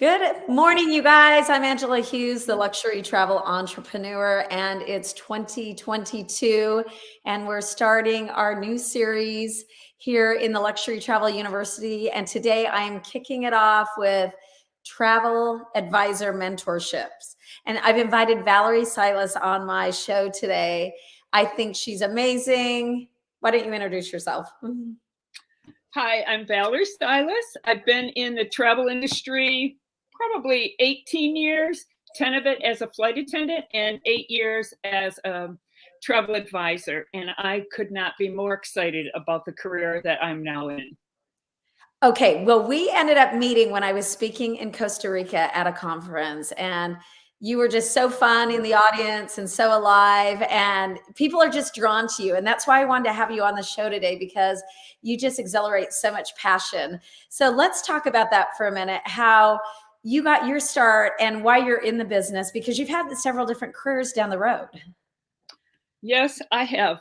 Good morning, you guys. I'm Angela Hughes, the luxury travel entrepreneur, and it's 2022, and we're starting our new series here in the Luxury Travel University. And today I am kicking it off with travel advisor mentorships. And I've invited Valerie Silas on my show today. I think she's amazing. Why don't you introduce yourself? Hi, I'm Valerie Silas. I've been in the travel industry probably 18 years, 10 of it as a flight attendant and 8 years as a travel advisor. And I could not be more excited about the career that I'm now in. Okay, well, we ended up meeting when I was speaking in Costa Rica at a conference, and you were just so fun in the audience and so alive, and people are just drawn to you. And that's why I wanted to have you on the show today, because you just exhilarate so much passion. So let's talk about that for a minute, how you got your start and why you're in the business, because you've had several different careers down the road. Yes, I have.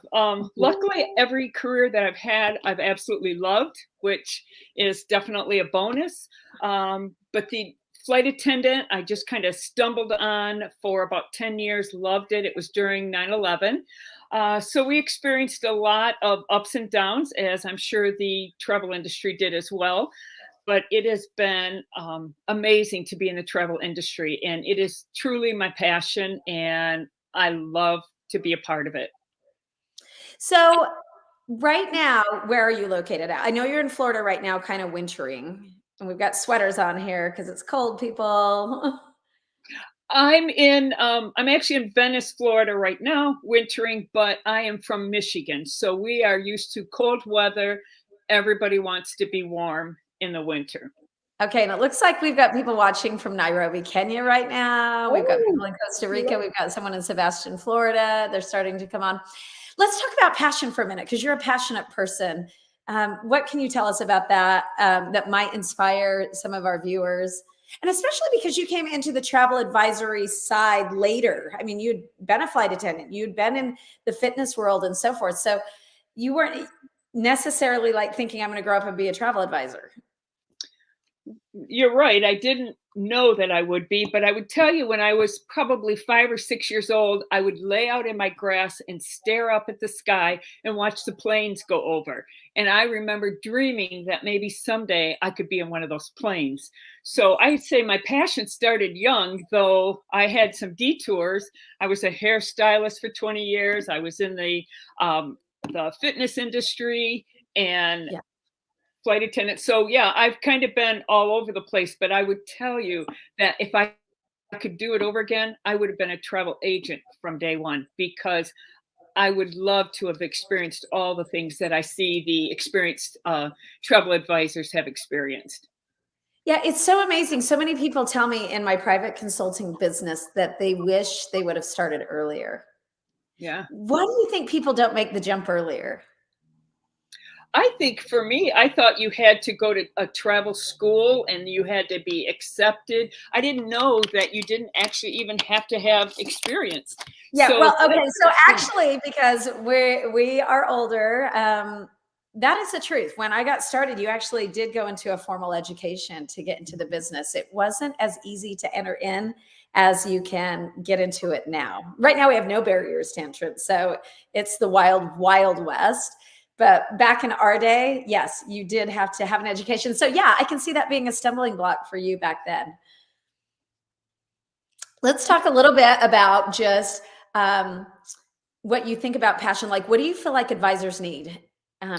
Luckily, every career that I've had, I've absolutely loved, which is definitely a bonus. But the flight attendant, I just kind of stumbled on for about 10 years, loved it. It was during 9/11. So we experienced a lot of ups and downs, as I'm sure the travel industry did as well. But it has been amazing to be in the travel industry, and it is truly my passion, and I love to be a part of it. So right now, where are you located at? I know you're in Florida right now, kind of wintering, and we've got sweaters on here because it's cold, people. I'm actually in Venice, Florida right now, wintering, but I am from Michigan. So we are used to cold weather. Everybody wants to be warm in the winter. Okay, and it looks like we've got people watching from Nairobi, Kenya right now. We've got people in Costa Rica. We've got someone in Sebastian, Florida. They're starting to come on. Let's talk about passion for a minute, because you're a passionate person. What can you tell us about that that might inspire some of our viewers? And especially because you came into the travel advisory side later. I mean, you'd been a flight attendant, you'd been in the fitness world and so forth. So you weren't necessarily like thinking, I'm going to grow up and be a travel advisor. You're right. I didn't know that I would be, but I would tell you when I was probably 5 or 6 years old, I would lay out in my grass and stare up at the sky and watch the planes go over. And I remember dreaming that maybe someday I could be in one of those planes. So I'd say my passion started young, though I had some detours. I was a hairstylist for 20 years. I was in the fitness industry and Yeah. flight attendant. So yeah, I've kind of been all over the place, but I would tell you that if I could do it over again, I would have been a travel agent from day one, because I would love to have experienced all the things that I see the experienced travel advisors have experienced. Yeah, it's so amazing. So many people tell me in my private consulting business that they wish they would have started earlier. Yeah. Why do you think people don't make the jump earlier? I think for me, I thought you had to go to a travel school and you had to be accepted. I didn't know that you didn't actually even have to have experience. Yeah, So well, okay. So actually, because we are older, that is the truth. When I got started, you actually did go into a formal education to get into the business. It wasn't as easy to enter in as you can get into it now. Right now, we have no barriers to entrance, so it's the wild, wild west. But back in our day, yes, you did have to have an education. So yeah, I can see that being a stumbling block for you back then. Let's talk a little bit about just what you think about passion. Like, what do you feel like advisors need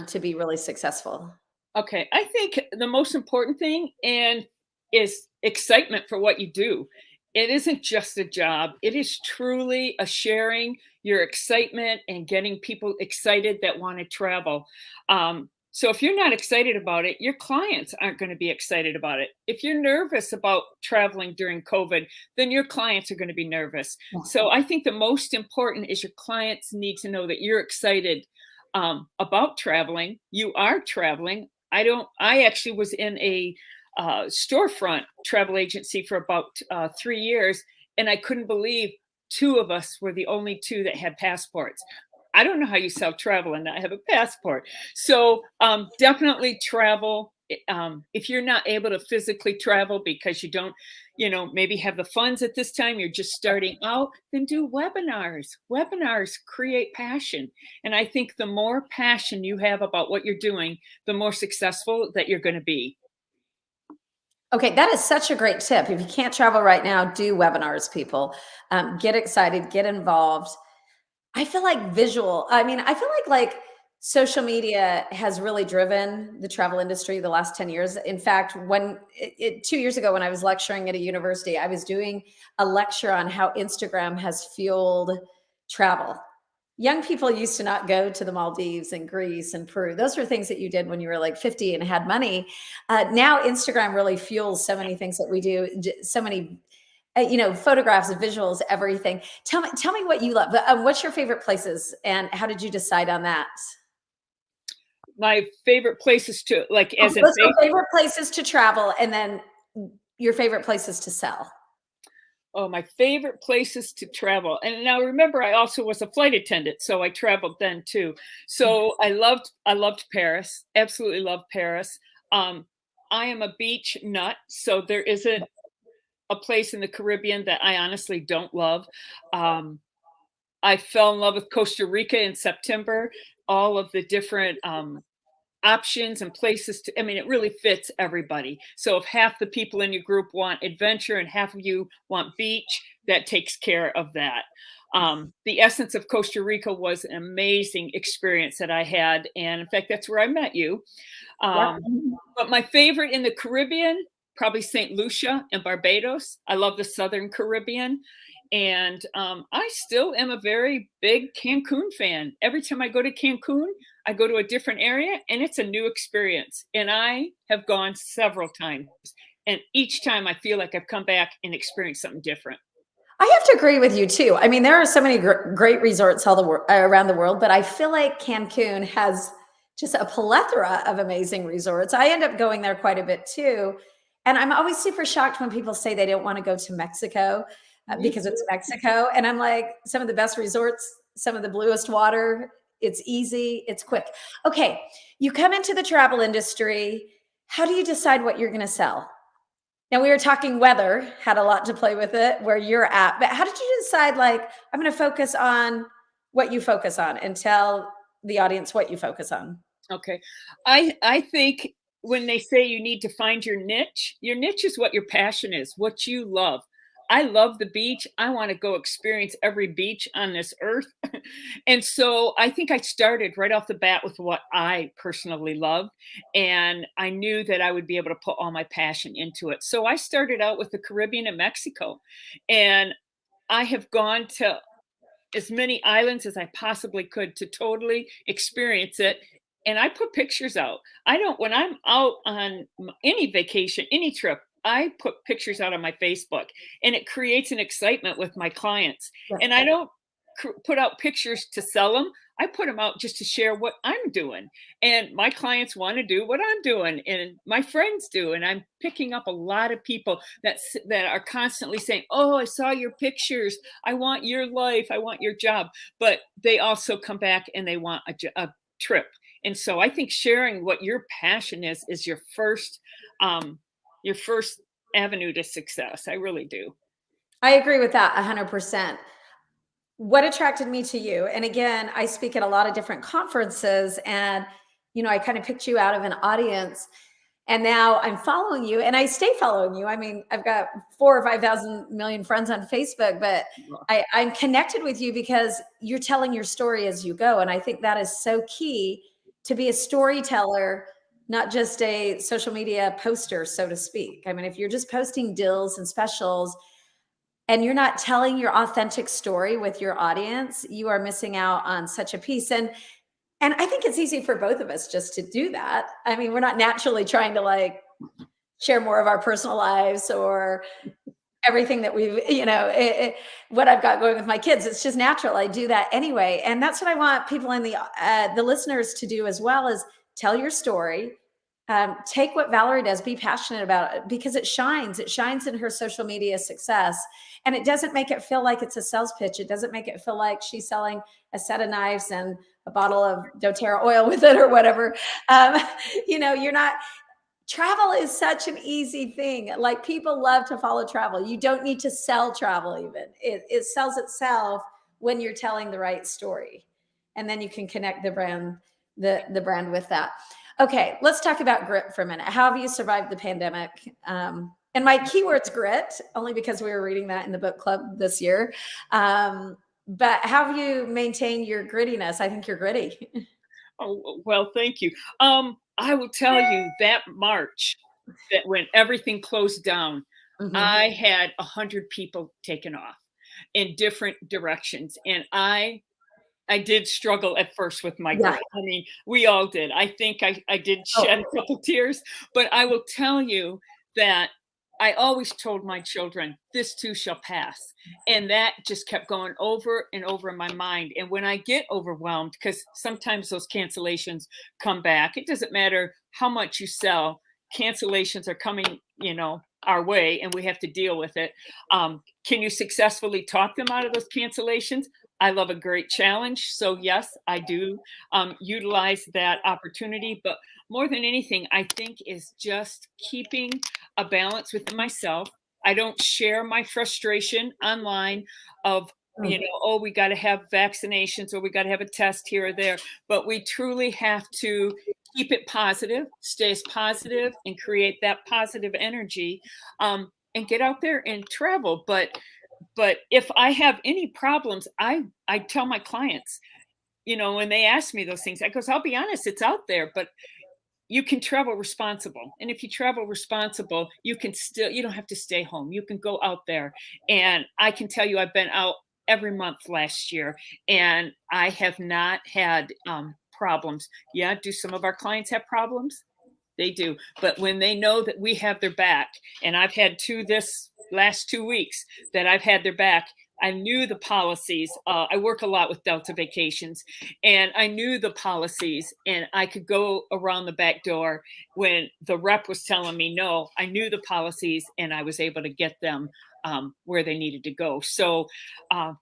to be really successful? okay, I think the most important thing and is excitement for what you do. It isn't just a job. It is truly a sharing your excitement and getting people excited that want to travel. So if you're not excited about it, your clients aren't going to be excited about it. If you're nervous about traveling during COVID, then your clients are going to be nervous. Yeah. So I think the most important is your clients need to know that you're excited about traveling. You are traveling. I actually was in a storefront travel agency for about 3 years, and I couldn't believe two of us were the only two that had passports. I don't know how you self travel and not have a passport. So definitely travel if you're not able to physically travel because you don't, maybe have the funds at this time, you're just starting out, then do webinars. Webinars create passion. And I think the more passion you have about what you're doing, the more successful that you're going to be. Okay, that is such a great tip. If you can't travel right now, do webinars, people. Get excited, get involved. I feel like I feel like social media has really driven the travel industry the last 10 years. In fact, 2 years ago, when I was lecturing at a university, I was doing a lecture on how Instagram has fueled travel. Young people used to not go to the Maldives and Greece and Peru. Those were things that you did when you were like 50 and had money. Now Instagram really fuels so many things that we do, so many photographs, visuals, everything. Tell me what you love. What's your favorite places, and how did you decide on that? My favorite places to as a Let's go favorite places to travel, and then your favorite places to sell. Oh, my favorite places to travel. And now remember, I also was a flight attendant, so I traveled then too. So I loved Paris. Absolutely loved Paris. I am a beach nut, so there isn't a place in the Caribbean that I honestly don't love. I fell in love with Costa Rica in September. All of the different options and places to, it really fits everybody. So if half the people in your group want adventure and half of you want beach, that takes care of that. The essence of Costa Rica was an amazing experience that I had. And in fact, that's where I met you. But my favorite in the Caribbean, probably St. Lucia and Barbados. I love the Southern Caribbean. And I still am a very big Cancun fan. Every time I go to Cancun, I go to a different area and it's a new experience. And I have gone several times. And each time I feel like I've come back and experienced something different. I have to agree with you too. I mean, there are so many great resorts around the world, but I feel like Cancun has just a plethora of amazing resorts. I end up going there quite a bit too. And I'm always super shocked when people say they don't want to go to Mexico because it's Mexico. And I'm like, some of the best resorts, some of the bluest water. It's easy, it's quick. Okay, you come into the travel industry. How do you decide what you're going to sell? Now, we were talking weather, had a lot to play with it, where you're at. But how did you decide, like, I'm going to focus on what you focus on, and tell the audience what you focus on? Okay. I think when they say you need to find your niche is what your passion is, what you love. I love the beach. I want to go experience every beach on this earth. And so I think I started right off the bat with what I personally love. And I knew that I would be able to put all my passion into it. So I started out with the Caribbean and Mexico. And I have gone to as many islands as I possibly could to totally experience it. And I put pictures out. When I'm out on any vacation, any trip, I put pictures out on my Facebook, and it creates an excitement with my clients. Yeah. And I don't put out pictures to sell them. I put them out just to share what I'm doing. And my clients want to do what I'm doing, and my friends do. And I'm picking up a lot of people that are constantly saying, "Oh, I saw your pictures. I want your life. I want your job." But they also come back and they want a trip. And so I think sharing what your passion is your first avenue to success. I really do. I agree with that 100%. What attracted me to you? And again, I speak at a lot of different conferences, and I kind of picked you out of an audience, and now I'm following you, and I stay following you. I mean, I've got 4 or 5,000 million friends on Facebook, but I'm connected with you because you're telling your story as you go. And I think that is so key, to be a storyteller, not just a social media poster, so to speak. I mean, if you're just posting deals and specials and you're not telling your authentic story with your audience, you are missing out on such a piece. And I think it's easy for both of us just to do that. I mean, we're not naturally trying to like share more of our personal lives or everything that we've, what I've got going with my kids. It's just natural. I do that anyway. And that's what I want people in the listeners to do as well, is tell your story. Take what Valerie does, be passionate about it, because it shines. It shines in her social media success. And it doesn't make it feel like it's a sales pitch. It doesn't make it feel like she's selling a set of knives and a bottle of doTERRA oil with it or whatever. You're not. travel is such an easy thing. Like people love to follow travel. You don't need to sell travel even. It sells itself when you're telling the right story. And then you can connect the brand, the brand with that. Okay, let's talk about grit for a minute. How have you survived the pandemic? And my keyword's grit, only because we were reading that in the book club this year. But how have you maintained your grittiness? I think you're gritty. Oh, well, thank you. I will tell you that March, that when everything closed down, Mhm. I had 100 people taken off in different directions. And I did struggle at first with my Yeah. grit. I mean, we all did. I think I did Oh, shed a couple tears, but I will tell you that I always told my children, this too shall pass. And that just kept going over and over in my mind. And when I get overwhelmed, because sometimes those cancellations come back, it doesn't matter how much you sell, cancellations are coming, our way, and we have to deal with it. Can you successfully talk them out of those cancellations? I love a great challenge. So, yes, I do utilize that opportunity. But more than anything, I think is just keeping a balance within myself. I don't share my frustration online of, mm, oh, we got to have vaccinations or we got to have a test here or there. But we truly have to keep it positive, stay as positive, and create that positive energy, and get out there and travel. But if I have any problems, I tell my clients, when they ask me those things, I goes, I'll be honest, it's out there, but you can travel responsible. And if you travel responsible, you don't have to stay home. You can go out there. And I can tell you, I've been out every month last year, and I have not had problems. Yeah, do some of our clients have problems? They do. But when they know that we have their back, and I've had two this last 2 weeks that I've had their back, I knew the policies. I work a lot with Delta Vacations, and I knew the policies, and I could go around the back door when the rep was telling me no. I knew the policies, and I was able to get them where they needed to go. So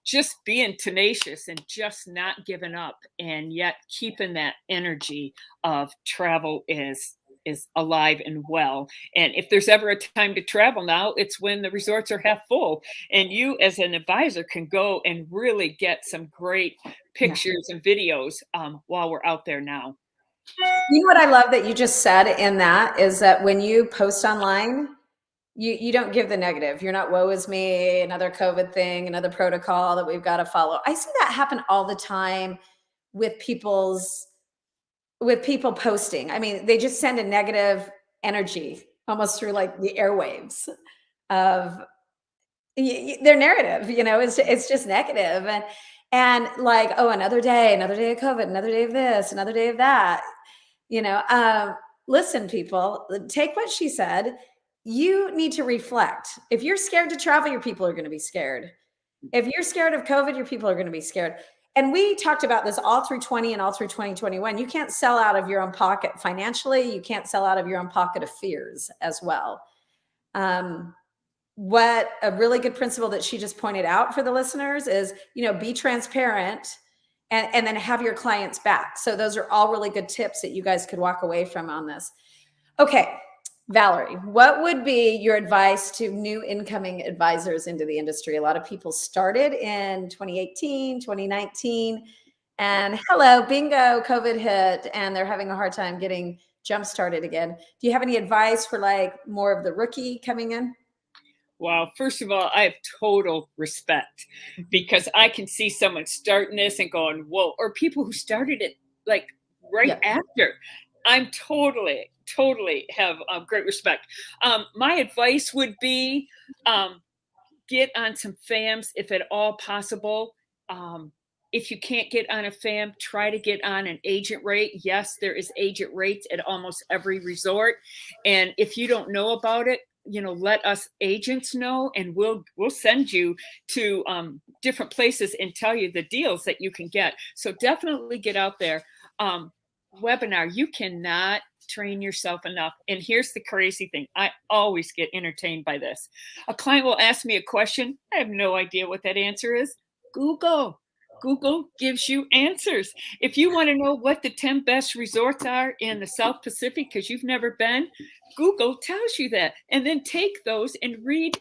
just being tenacious and just not giving up, and yet keeping that energy of travel is alive and well. And if there's ever a time to travel now, it's when the resorts are half full. And you, as an advisor, can go and really get some great yeah. pictures and videos while we're out there now. You know what I love that you just said in that is that when you post online, you don't give the negative. You're not woe is me, another COVID thing, another protocol that we've got to follow. I see that happen all the time with people posting. I mean, they just send a negative energy almost through like the airwaves of their narrative, it's just negative. And like, oh, another day of COVID, another day of this, another day of that. You know, um, Listen, people, take what she said. You need to reflect. If you're scared to travel, your people are going to be scared. If you're scared of COVID, your people are going to be scared. And we talked about this all through 20 and all through 2021. You can't sell out of your own pocket financially. You can't sell out of your own pocket of fears as well. Um, what a really good principle that she just pointed out for the listeners is, be transparent and then have your clients back. So those are all really good tips that you guys could walk away from on this. Okay, Valerie, what would be your advice to new incoming advisors into the industry? A lot of people started in 2018, 2019, and hello, bingo, COVID hit, and they're having a hard time getting jump started again. Do you have any advice for like more of the rookie coming in? Wow. First of all, I have total respect because I can see someone starting this and going, whoa, or people who started it like right Yeah. after. I'm totally have great respect. My advice would be get on some FAMs if at all possible. If you can't get on a FAM, try to get on an agent rate. Yes, there is agent rates at almost every resort. And if you don't know about it, let us agents know, and we'll send you to different places and tell you the deals that you can get. So definitely get out there. Webinar, you cannot train yourself enough. And here's the crazy thing. I always get entertained by this. A client will ask me a question. I have no idea what that answer is. Google. Google gives you answers. If you want to know what the 10 best resorts are in the South Pacific because you've never been, Google tells you that. And then take those and read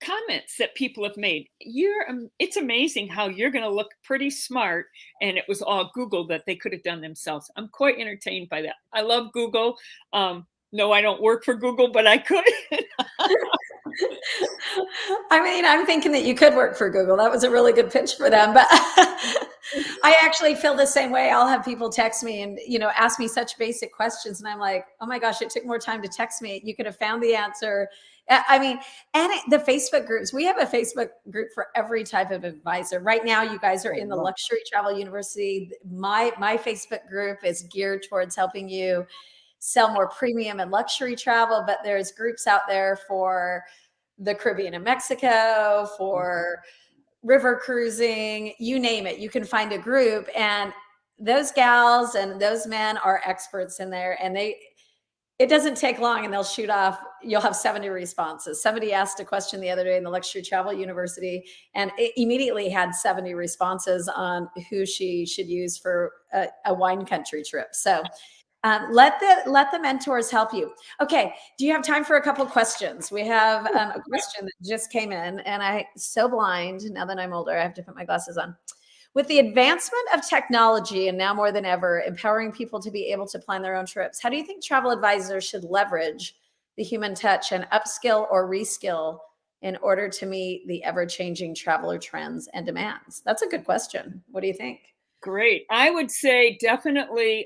comments that people have made. It's amazing how you're going to look pretty smart, and it was all Google that they could have done themselves. I'm quite entertained by that. I love Google. No, I don't work for Google, but I could. I mean, I'm thinking that you could work for Google. That was a really good pitch for them. But I actually feel the same way. I'll have people text me and, ask me such basic questions. And I'm like, oh my gosh, it took more time to text me. You could have found the answer. I mean, and the Facebook groups, we have a Facebook group for every type of advisor. Right now, you guys are in the Luxury Travel University. My Facebook group is geared towards helping you sell more premium and luxury travel, but there's groups out there for the Caribbean and Mexico, for river cruising, you name it. You can find a group, and those gals and those men are experts in there, and it doesn't take long and they'll shoot off. You'll have 70 responses. Somebody asked a question the other day in the Luxury Travel University, and it immediately had 70 responses on who she should use for a wine country trip. So let the mentors help you. Okay. Do you have time for a couple questions? We have a question that just came in, and I'm so blind now that I'm older. I have to put my glasses on. With the advancement of technology and now more than ever, empowering people to be able to plan their own trips, how do you think travel advisors should leverage the human touch and upskill or reskill in order to meet the ever-changing traveler trends and demands? That's a good question. What do you think? Great. I would say definitely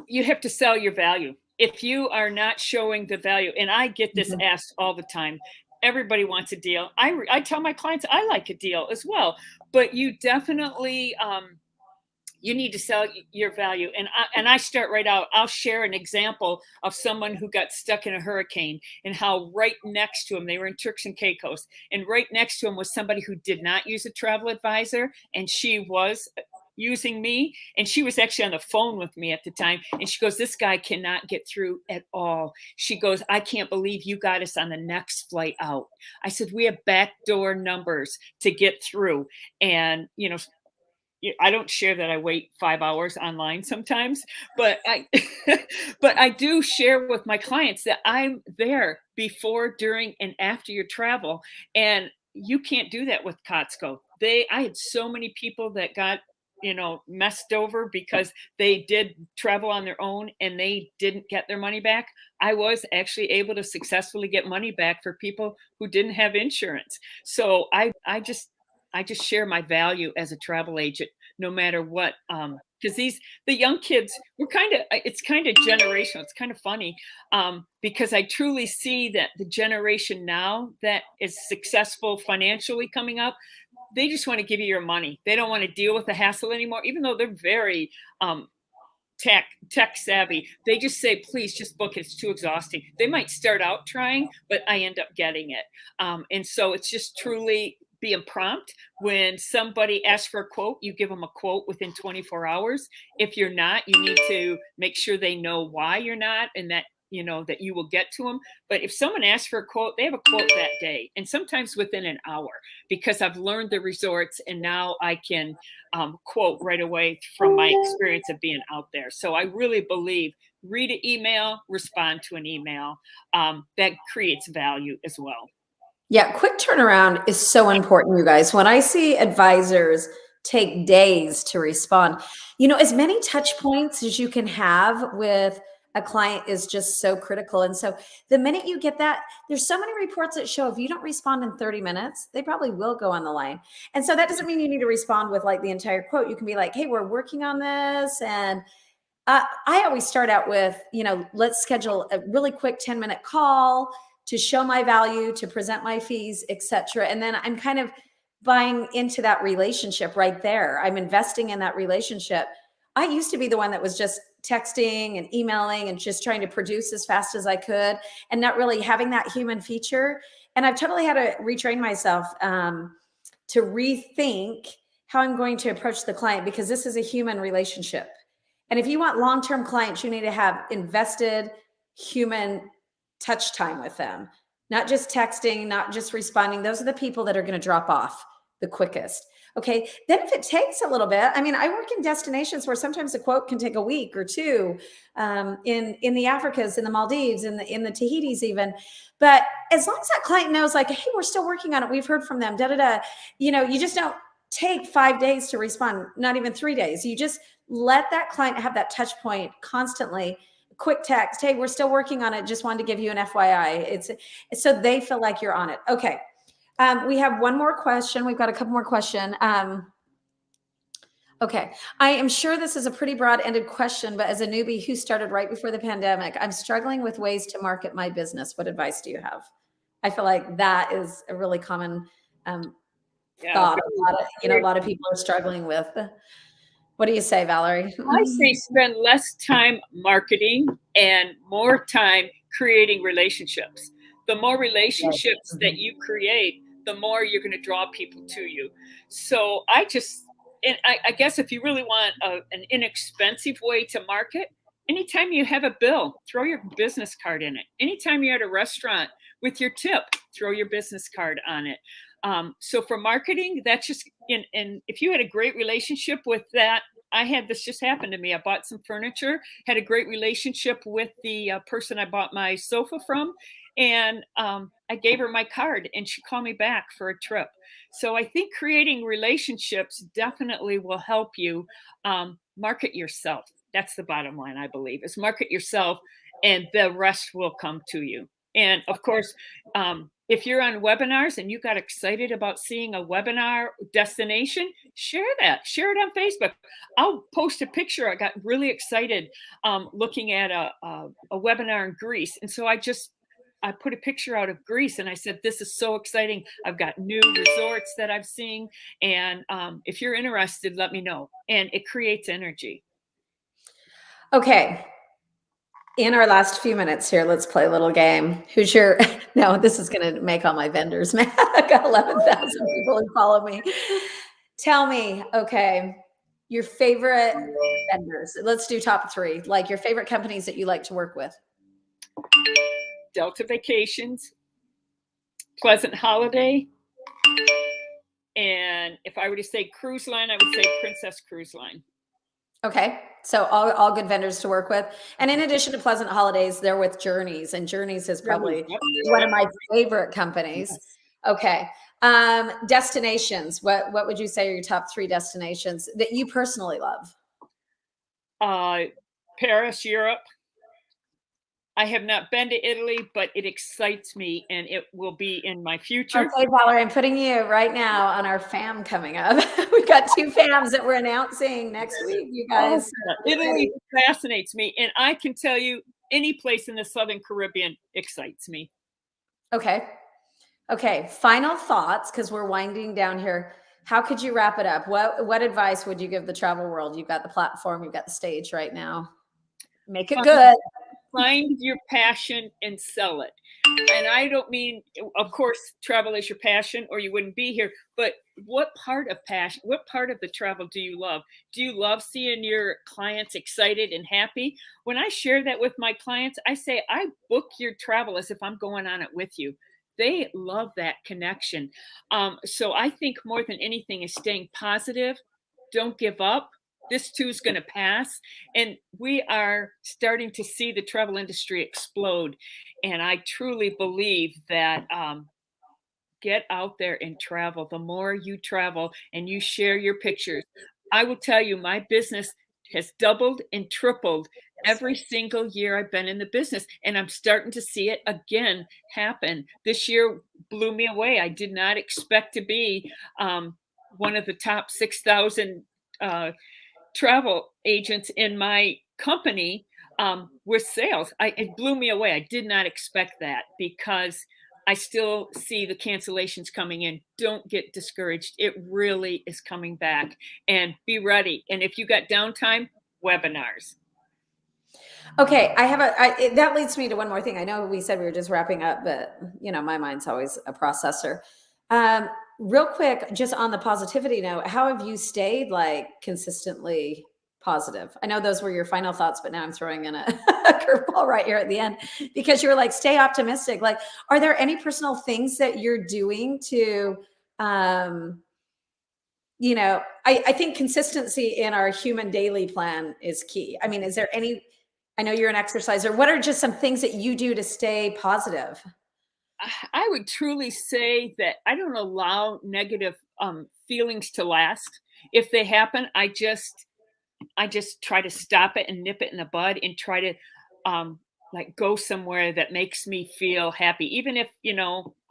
you have to sell your value. If you are not showing the value, and I get this asked all the time, everybody wants a deal. I tell my clients I like a deal as well, but you definitely you need to sell your value. And I start right out. I'll share an example of someone who got stuck in a hurricane, and how right next to him, they were in Turks and Caicos, and right next to him was somebody who did not use a travel advisor, and she was using me, and she was actually on the phone with me at the time, and she goes, this guy cannot get through at all. She goes, I can't believe you got us on the next flight out. I said, we have backdoor numbers to get through. And I don't share that I wait 5 hours online sometimes, but but I do share with my clients that I'm there before, during, and after your travel. And you can't do that with Costco. I had so many people that got messed over because they did travel on their own and they didn't get their money back. I was actually able to successfully get money back for people who didn't have insurance. So I just share my value as a travel agent, no matter what. Because the young kids, it's kind of generational. It's kind of funny, because I truly see that the generation now that is successful financially coming up, they just want to give you your money. They don't want to deal with the hassle anymore, even though they're very tech savvy. They just say, please just book it. It's too exhausting. They might start out trying, but I end up getting it. And so it's just truly being prompt. When somebody asks for a quote, you give them a quote within 24 hours. If you're not, you need to make sure they know why you're not, and that that you will get to them. But if someone asks for a quote, they have a quote that day, and sometimes within an hour, because I've learned the resorts, and now I can quote right away from my experience of being out there. So I really believe read an email, respond to an email. That creates value as well. Yeah, quick turnaround is so important, you guys. When I see advisors take days to respond, as many touch points as you can have with a client is just so critical. And so the minute you get that, there's so many reports that show if you don't respond in 30 minutes, they probably will go on the line. And so that doesn't mean you need to respond with like the entire quote. You can be like, hey, we're working on this. And I always start out with, let's schedule a really quick 10-minute call to show my value, to present my fees, et cetera. And then I'm kind of buying into that relationship right there. I'm investing in that relationship. I used to be the one that was just texting and emailing and just trying to produce as fast as I could and not really having that human feature. And I've totally had to retrain myself to rethink how I'm going to approach the client, because this is a human relationship. And if you want long-term clients, you need to have invested human touch time with them. not just texting, not just responding. Those are the people that are going to drop off the quickest. Okay. Then if it takes a little bit, I mean, I work in destinations where sometimes a quote can take a week or two, in the Africas, in the Maldives, in the Tahitis even. But as long as that client knows, like, hey, we're still working on it. We've heard from them, da, da, da. You know, you just don't take 5 days to respond, not even 3 days. You just let that client have that touch point constantly. Quick text, hey, we're still working on it. Just wanted to give you an FYI. It's so they feel like you're on it. Okay. We have one more question. We've got a couple more questions. Okay. I am sure this is a pretty broad-ended question, but as a newbie who started right before the pandemic, I'm struggling with ways to market my business. What advice do you have? I feel like that is a really common thought. A lot of people are struggling with. What do you say, Valerie? I say spend less time marketing and more time creating relationships. The more relationships that you create, the more you're going to draw people to you. So I guess if you really want an inexpensive way to market, anytime you have a bill, throw your business card in it. Anytime you're at a restaurant with your tip, throw your business card on it. So for marketing, that's just, and if you had a great relationship with that, I had this just happen to me. I bought some furniture, had a great relationship with the person I bought my sofa from, and I gave her my card and she called me back for a trip. So I think creating relationships definitely will help you market yourself. That's the bottom line, I believe, is market yourself and the rest will come to you. And of course, if you're on webinars and you got excited about seeing a webinar destination, share that. Share it on Facebook. I'll post a picture. I got really excited looking at a webinar in Greece. And so I put a picture out of Greece and I said, this is so exciting. I've got new resorts that I've seen. And if you're interested, let me know. And it creates energy. Okay. In our last few minutes here, let's play a little game. Who's your, no, this is going to make all my vendors mad. I've got 11,000 people who follow me. Tell me, okay, your favorite vendors. Let's do top 3, like your favorite companies that you like to work with. Delta Vacations, Pleasant Holiday, and if I were to say cruise line, I would say Princess Cruise Line. Okay, so all good vendors to work with. And in addition to Pleasant Holidays, they're with Journeys, and Journeys is probably one of my favorite companies. Yes. Okay, destinations. What would you say are your top 3 destinations that you personally love? Paris, Europe. I have not been to Italy, but it excites me and it will be in my future. Okay, Valerie, I'm putting you right now on our fam coming up. We've got 2 fams that we're announcing next week, you guys. Italy fascinates me. And I can tell you, any place in the Southern Caribbean excites me. Okay. Okay. Final thoughts, because we're winding down here. How could you wrap it up? What advice would you give the travel world? You've got the platform, you've got the stage right now. Make it good. Find your passion and sell it. And I don't mean, of course, travel is your passion or you wouldn't be here, but what part of passion, what part of the travel do you love? Do you love seeing your clients excited and happy? When I share that with my clients, I say, I book your travel as if I'm going on it with you. They love that connection. So I think more than anything is staying positive. Don't give up. This too is going to pass. And we are starting to see the travel industry explode. And I truly believe that get out there and travel. The more you travel and you share your pictures, I will tell you, my business has doubled and tripled every single year I've been in the business. And I'm starting to see it again happen. This year blew me away. I did not expect to be one of the top 6,000 travel agents in my company with sales. It blew me away. I did not expect that because I still see the cancellations coming in. Don't get discouraged. It really is coming back, and be ready. And if you got downtime, webinars. Okay, that leads me to one more thing. I know we said we were just wrapping up, but my mind's always a processor. Real quick, just on the positivity note, how have you stayed like consistently positive? I know those were your final thoughts, but now I'm throwing in a, a curveball right here at the end because you were like, stay optimistic. Like, are there any personal things that you're doing to, you know, I think consistency in our human daily plan is key. I mean, is there any, I know you're an exerciser. What are just some things that you do to stay positive? I would truly say that I don't allow negative feelings to last. If they happen, I just try to stop it and nip it in the bud and try to um like go somewhere that makes me feel happy, even if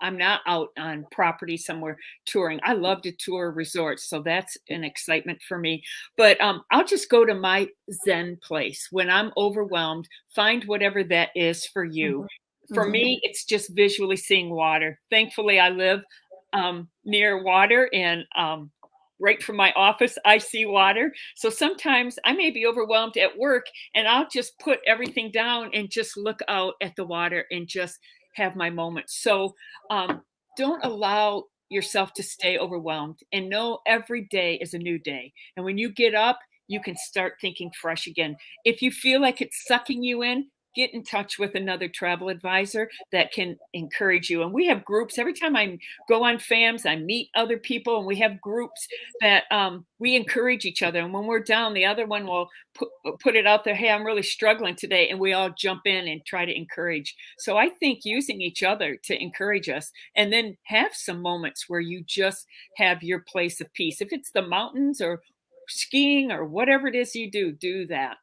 I'm not out on property somewhere touring. I love to tour resorts, so that's an excitement for me. But I'll just go to my zen place when I'm overwhelmed. Find whatever that is for you. Mhm, For mhm. me, it's just visually seeing water. Thankfully, I live near water, and right from my office, I see water. So sometimes I may be overwhelmed at work, and I'll just put everything down and just look out at the water and just have my moment. So um, don't allow yourself to stay overwhelmed, and know every day is a new day. And when you get up, you can start thinking fresh again. If you feel like it's sucking you in, get in touch with another travel advisor that can encourage you. And we have groups. Every time I go on FAMs, I meet other people, and we have groups that we encourage each other. And when we're down, the other one will put it out there, hey, I'm really struggling today. And we all jump in and try to encourage. So I think using each other to encourage us, and then have some moments where you just have your place of peace. If it's the mountains or skiing or whatever it is you do, do that.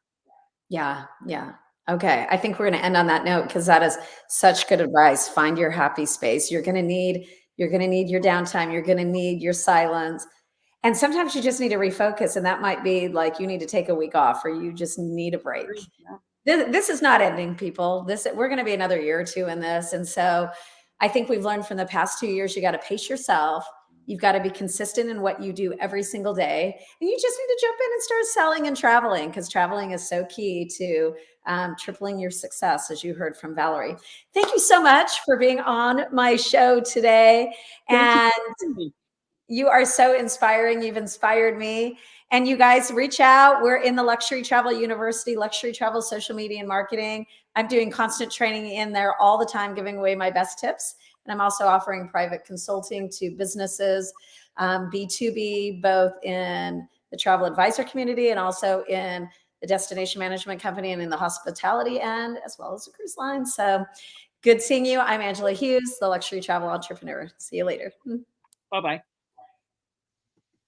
Yeah, yeah. Okay, I think we're gonna end on that note because that is such good advice. Find your happy space. You're gonna need your downtime. You're gonna need your silence. And sometimes you just need to refocus, and that might be like you need to take a week off or you just need a break. Agree. Yeah. This is not ending, people. This we're going to be another year or two in this, and so I think we've learned from the past 2 years. You got to pace yourself. You've got to be consistent in what you do every single day, and you just need to jump in and start selling and traveling because traveling is so key to tripling your success, as you heard from Valerie. Thank you so much for being on my show today, Thank you and for having me. you are so inspiring. You've inspired me. And you guys reach out. We're in the Luxury Travel University, Luxury Travel Social Media and Marketing. I'm doing constant training in there all the time, giving away my best tips. And I'm also offering private consulting to businesses, B2B, both in the travel advisor community and also in the destination management company and in the hospitality end, as well as the cruise line. So good seeing you. I'm Angela Hughes, the Luxury Travel Entrepreneur. See you later. Bye bye.